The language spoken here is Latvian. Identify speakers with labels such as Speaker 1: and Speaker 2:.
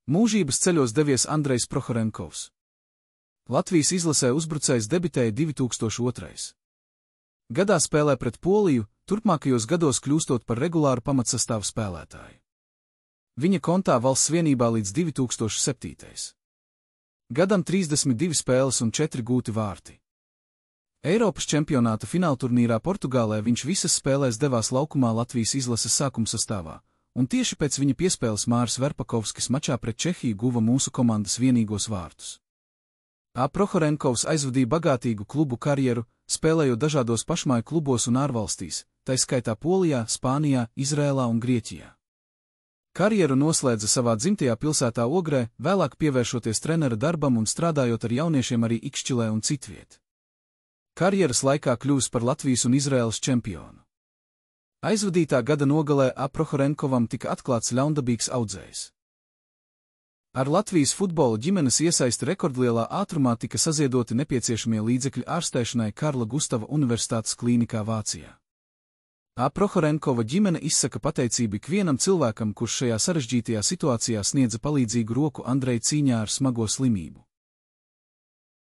Speaker 1: Mūžības ceļos devies Andrejs Prohorenkovs. Latvijas izlasē uzbrucējs debitēja 2002. gadā spēlē pret Poliju, turpmākajos gados kļūstot par regulāru pamatsastāvu spēlētāju. Viņa kontā valsts vienībā līdz 2007. gadam 32 spēles un 4 gūti vārti. Eiropas čempionāta finālturnīrā Portugālē viņš visas spēlēs devās laukumā Latvijas izlases sākumsastāvā, un tieši pēc viņa piespēles Māris Verpakovskis mačā pret Čehiju guva mūsu komandas vienīgos vārtus. Prohorenkovs aizvadīja bagātīgu klubu karjeru, spēlējot dažādos pašmāju klubos un ārvalstīs, tai skaitā Polijā, Spānijā, Izrēlā un Grieķijā. Karjeru noslēdza savā dzimtajā pilsētā Ogrē, vēlāk pievēršoties trenera darbam un strādājot ar jauniešiem arī Ikšķilē un citviet. Karjeras laikā kļuvis par Latvijas un Izraēlas čempionu. Aizvadītā gada nogalē Prohorenkovam tika atklāts ļaundabīgs audzējs. Ar Latvijas futbola ģimenes iesaisti rekordlielā ātrumā tika saziedoti nepieciešamie līdzekļi ārstēšanai Karla Gustava Universitātes klīnikā Vācijā. Prohorenkova ģimene izsaka pateicību ikvienam cilvēkam, kurš šajā sarežģītajā situācijā sniedza palīdzīgu roku Andreja cīņā ar smago slimību.